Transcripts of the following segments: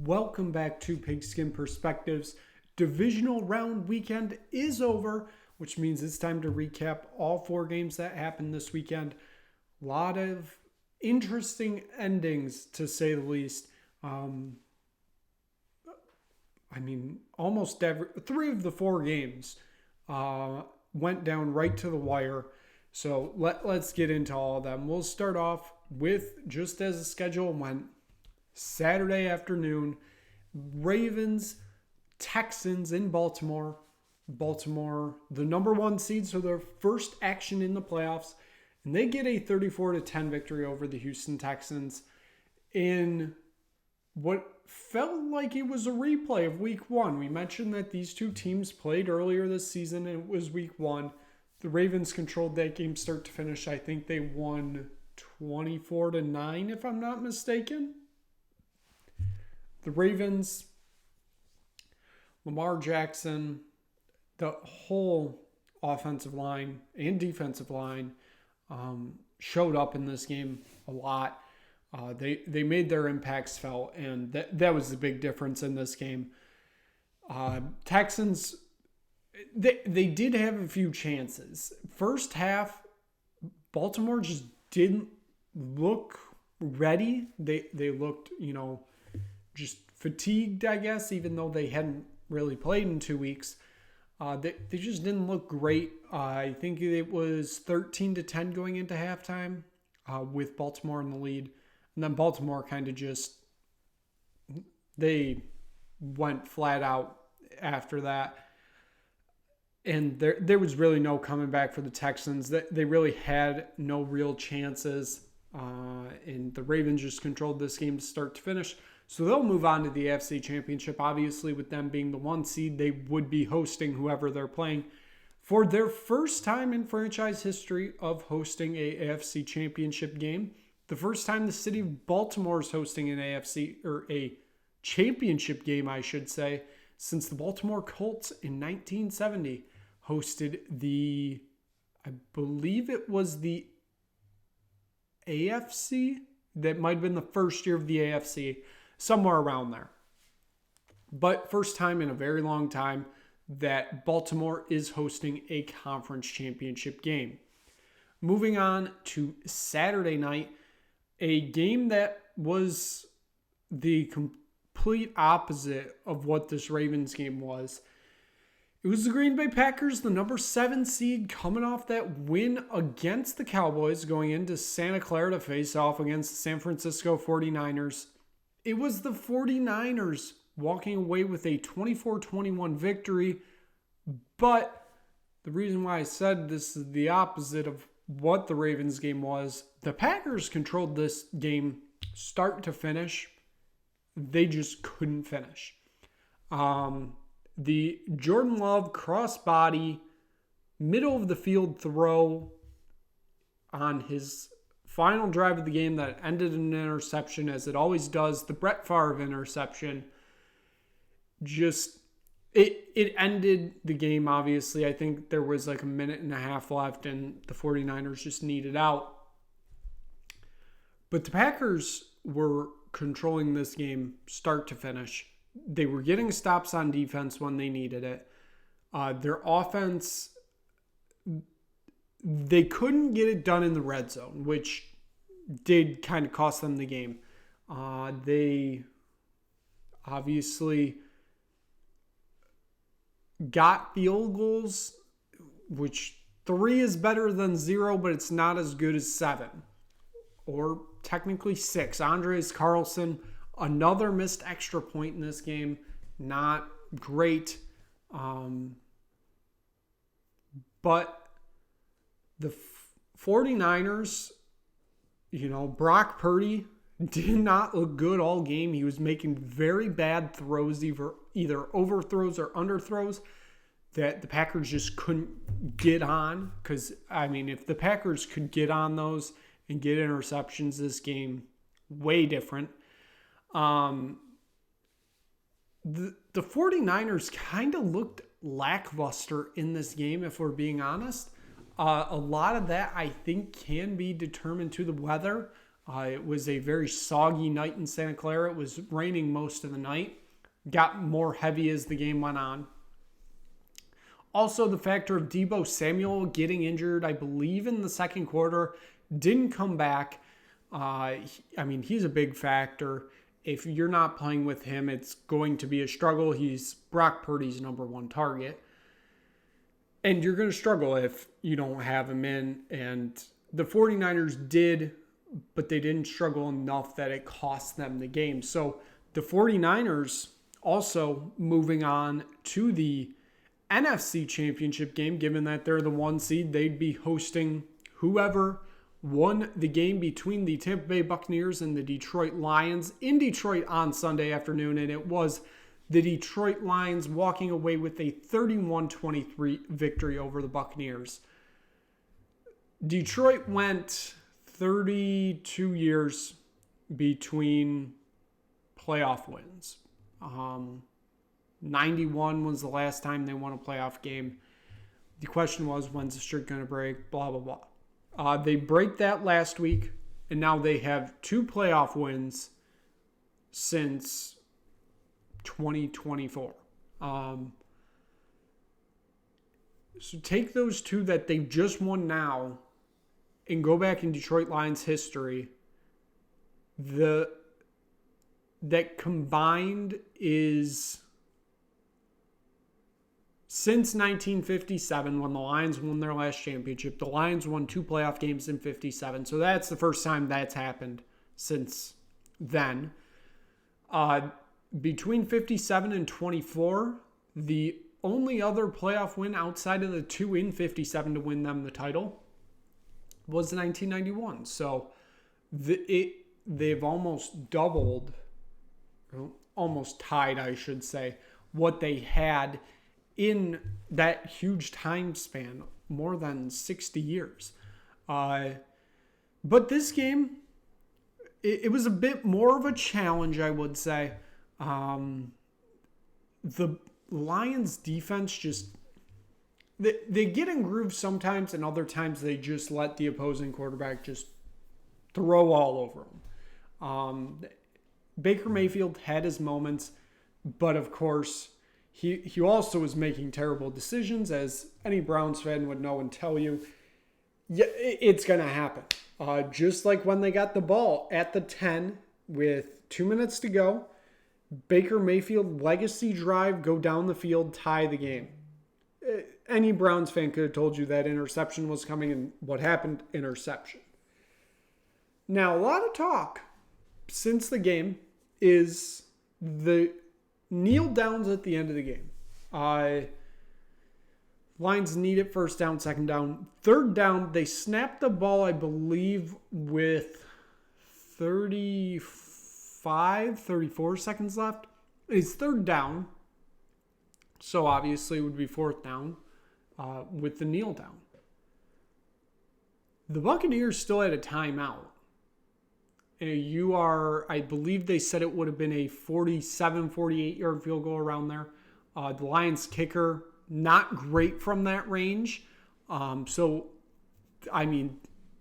Welcome back to Pigskin Perspectives. Divisional round weekend is over, which means it's time to recap all four games that happened this weekend. A lot of interesting endings, to say the least. Almost three of the four games went down right to the wire. So let's get into all of them. We'll start off with, just as the schedule went, Saturday afternoon, Ravens, Texans in Baltimore. Baltimore, the number one seed, so their first action in the playoffs. And they get a 34-10 victory over the Houston Texans in what felt like it was a replay of week one. We mentioned that these two teams played earlier this season, and it was week one. The Ravens controlled that game start to finish. I think they won 24-9, if I'm not mistaken. The Ravens, Lamar Jackson, the whole offensive line and defensive line showed up in this game a lot. They made their impacts felt, and that was the big difference in this game. Texans, they did have a few chances. First half, Baltimore just didn't look ready. They looked, just fatigued, I guess, even though they hadn't really played in 2 weeks. They just didn't look great. I think it was 13-10 going into halftime with Baltimore in the lead. And then Baltimore kind of they went flat out after that. And there was really no coming back for the Texans. They really had no real chances. And the Ravens just controlled this game to start to finish. So they'll move on to the AFC Championship. Obviously, with them being the one seed, they would be hosting whoever they're playing for their first time in franchise history of hosting a AFC Championship game. The first time the city of Baltimore is hosting an a championship game, I should say, since the Baltimore Colts in 1970 hosted I believe it was the AFC. That might have been the first year of the AFC. Somewhere around there. But first time in a very long time that Baltimore is hosting a conference championship game. Moving on to Saturday night, a game that was the complete opposite of what this Ravens game was. It was the Green Bay Packers, the number 7 seed, coming off that win against the Cowboys, going into Santa Clara to face off against the San Francisco 49ers. It was the 49ers walking away with a 24-21 victory, but the reason why I said this is the opposite of what the Ravens game was, the Packers controlled this game start to finish. They just couldn't finish. The Jordan Love crossbody, middle of the field throw on his final drive of the game that ended in an interception, as it always does, the Brett Favre interception, it ended the game, obviously. I think there was like a minute and a half left, and the 49ers just needed out. But the Packers were controlling this game start to finish. They were getting stops on defense when they needed it. Their offense, they couldn't get it done in the red zone, which did kind of cost them the game. They obviously got field goals, which 3 is better than 0, but it's not as good as 7. Or technically 6. Andres Carlson, another missed extra point in this game. Not great. But the 49ers, Brock Purdy did not look good all game. He was making very bad throws, either overthrows or underthrows that the Packers just couldn't get on. Because, if the Packers could get on those and get interceptions, this game, way different. The 49ers kind of looked lackluster in this game, if we're being honest. A lot of that, I think, can be determined to the weather. It was a very soggy night in Santa Clara. It was raining most of the night. Got more heavy as the game went on. Also, the factor of Deebo Samuel getting injured, I believe, in the second quarter, didn't come back. He's a big factor. If you're not playing with him, it's going to be a struggle. He's Brock Purdy's number one target. And you're going to struggle if you don't have him in. And the 49ers did, but they didn't struggle enough that it cost them the game. So the 49ers also moving on to the NFC Championship game, given that they're the 1 seed, they'd be hosting whoever won the game between the Tampa Bay Buccaneers and the Detroit Lions in Detroit on Sunday afternoon. And it was the Detroit Lions walking away with a 31-23 victory over the Buccaneers. Detroit went 32 years between playoff wins. 91 was the last time they won a playoff game. The question was, when's the streak going to break? Blah, blah, blah. They break that last week, and now they have 2 playoff wins since 2024. So take those 2 that they've just won now and go back in Detroit Lions history. That combined is since 1957, when the Lions won their last championship. The Lions won 2 playoff games in 57. So that's the first time that's happened since then. Between 57 and 24, the only other playoff win outside of the 2 in 57 to win them the title was 1991. So they've almost doubled, almost tied, I should say, what they had in that huge time span, more than 60 years. But this game, it was a bit more of a challenge, I would say. The Lions defense just, they get in grooves sometimes, and other times they just let the opposing quarterback just throw all over them. Baker Mayfield had his moments, but of course, he also was making terrible decisions, as any Browns fan would know and tell you. Yeah, it's going to happen. Just like when they got the ball at the 10 with 2 minutes to go, Baker Mayfield legacy drive, go down the field, tie the game. Any Browns fan could have told you that interception was coming, and what happened? Interception. Now, a lot of talk since the game is the kneel downs at the end of the game. Lions need it first down, second down. Third down, they snapped the ball, I believe, with 34 seconds left. It's third down. So obviously it would be fourth down with the kneel down. The Buccaneers still had a timeout. I believe they said it would have been a 47, 48-yard field goal around there. The Lions kicker, not great from that range.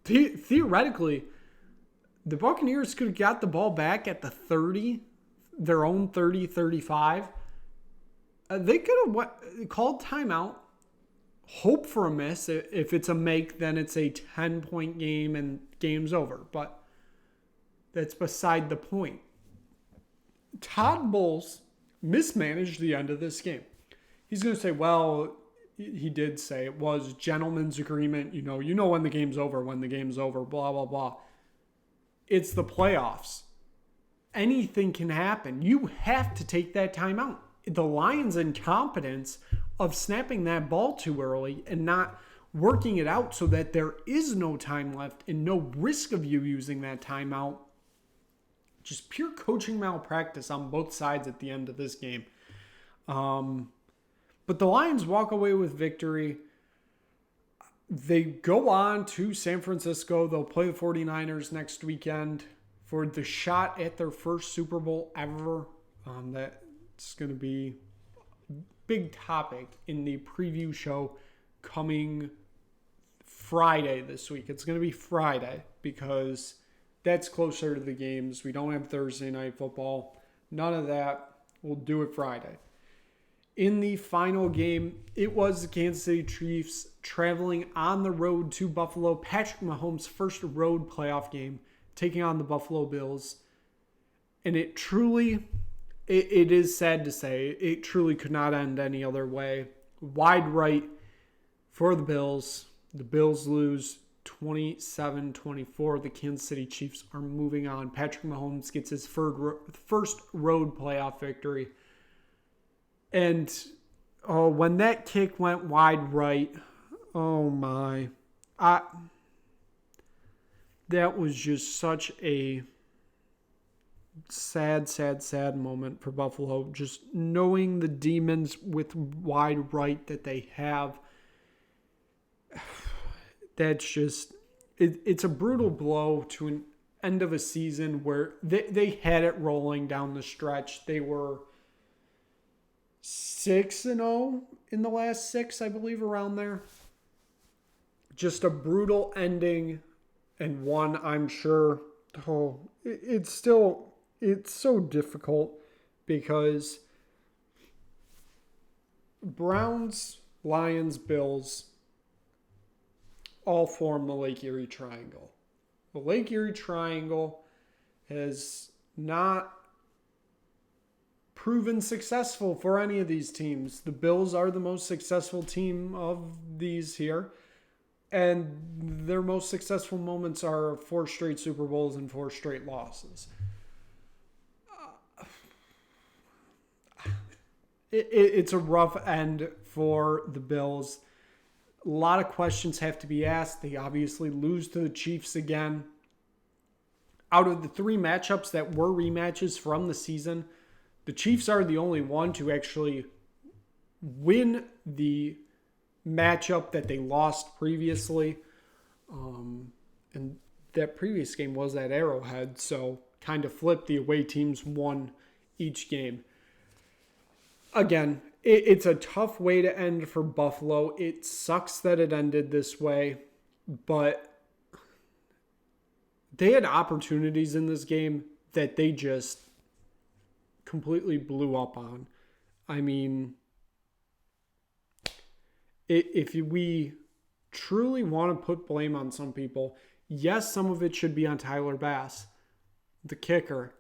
Theoretically, the Buccaneers could have got the ball back at the 30, their own 30, 35. They could have called timeout, hope for a miss. If it's a make, then it's a 10-point game and game's over. But that's beside the point. Todd Bowles mismanaged the end of this game. He's going to say, well, he did say it was gentleman's agreement. You know when the game's over, blah, blah, blah. It's the playoffs. Anything can happen. You have to take that timeout. The Lions' incompetence of snapping that ball too early and not working it out so that there is no time left and no risk of you using that timeout. Just pure coaching malpractice on both sides at the end of this game. But the Lions walk away with victory. They go on to San Francisco. They'll play the 49ers next weekend for the shot at their first Super Bowl ever. That's going to be a big topic in the preview show coming Friday this week. It's going to be Friday because That's closer to the games. We don't have Thursday night football. None of that. We'll do it Friday. In the final game, it was the Kansas City Chiefs traveling on the road to Buffalo. Patrick Mahomes' first road playoff game, taking on the Buffalo Bills. And it is sad to say, it truly could not end any other way. Wide right for the Bills. The Bills lose 27-24. The Kansas City Chiefs are moving on. Patrick Mahomes gets his first road playoff victory. And when that kick went wide right, oh my. That was just such a sad moment for Buffalo. Just knowing the demons with wide right that they have. That's just, it's a brutal blow to an end of a season where they had it rolling down the stretch. They were 6-0 in the last 6, I believe, around there. Just a brutal ending, and one I'm sure, it's so difficult because Browns, Lions, Bills all form the Lake Erie Triangle. The Lake Erie Triangle has not proven successful for any of these teams. The Bills are the most successful team of these here, and their most successful moments are 4 straight Super Bowls and 4 straight losses. It's a rough end for the Bills. A lot of questions have to be asked. They obviously lose to the Chiefs again. Out of the 3 matchups that were rematches from the season, the Chiefs are the only one to actually win the matchup that they lost previously. And that previous game was at Arrowhead, so kind of flipped. The away teams won each game. Again, it's a tough way to end for Buffalo. It sucks that it ended this way, but they had opportunities in this game that they just completely blew up on. I mean, if we truly want to put blame on some people, yes, some of it should be on Tyler Bass, the kicker,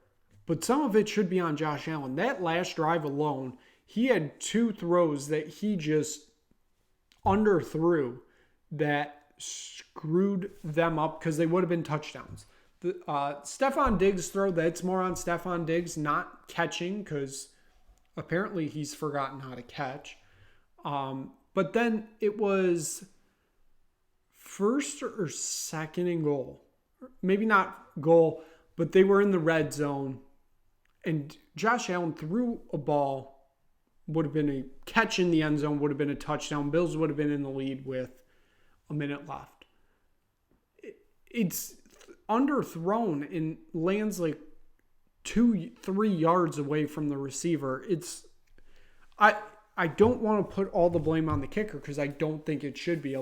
but some of it should be on Josh Allen. That last drive alone, he had 2 throws that he just underthrew that screwed them up because they would have been touchdowns. The Stephon Diggs throw, that's more on Stephon Diggs not catching because apparently he's forgotten how to catch. But then it was first or second and goal. Maybe not goal, but they were in the red zone. And Josh Allen threw a ball, would have been a catch in the end zone, would have been a touchdown. Bills would have been in the lead with a minute left. It's underthrown and lands like 2-3 yards away from the receiver. I don't want to put all the blame on the kicker because I don't think it should be.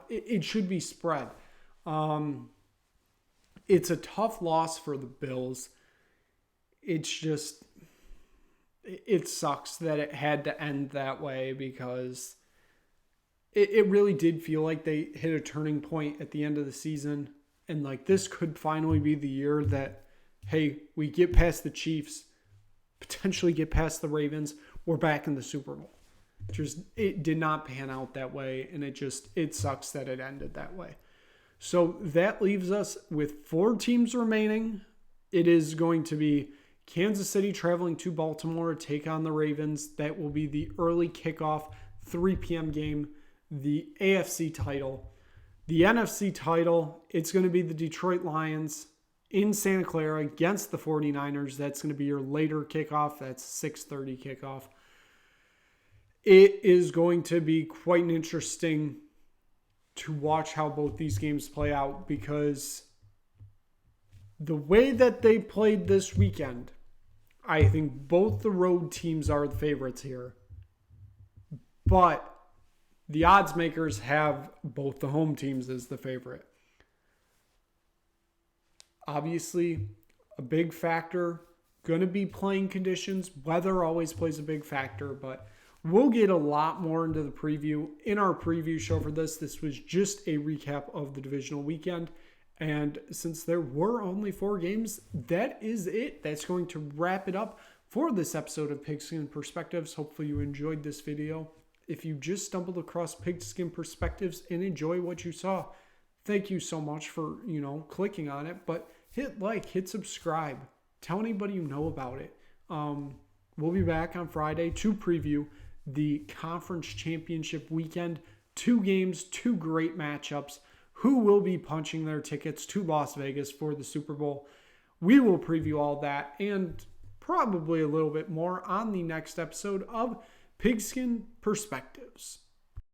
It should be spread. It's a tough loss for the Bills. It's just, it sucks that it had to end that way because it really did feel like they hit a turning point at the end of the season. And like this could finally be the year that, hey, we get past the Chiefs, potentially get past the Ravens. We're back in the Super Bowl. It did not pan out that way. And it sucks that it ended that way. So that leaves us with 4 teams remaining. It is going to be Kansas City traveling to Baltimore to take on the Ravens. That will be the early kickoff, 3 p.m. game, the AFC title. The NFC title, it's going to be the Detroit Lions in Santa Clara against the 49ers. That's going to be your later kickoff. That's 6:30 kickoff. It is going to be quite interesting to watch how both these games play out because the way that they played this weekend, I think both the road teams are the favorites here. But the odds makers have both the home teams as the favorite. Obviously, a big factor going to be playing conditions. Weather always plays a big factor, but we'll get a lot more into the preview in our preview show for this. This was just a recap of the divisional weekend. And since there were only 4 games, that is it. That's going to wrap it up for this episode of Pigskin Perspectives. Hopefully you enjoyed this video. If you just stumbled across Pigskin Perspectives and enjoy what you saw, thank you so much for, clicking on it. But hit like, hit subscribe. Tell anybody you know about it. We'll be back on Friday to preview the conference championship weekend. 2 games, 2 great matchups. Who will be punching their tickets to Las Vegas for the Super Bowl? We will preview all that and probably a little bit more on the next episode of Pigskin Perspectives.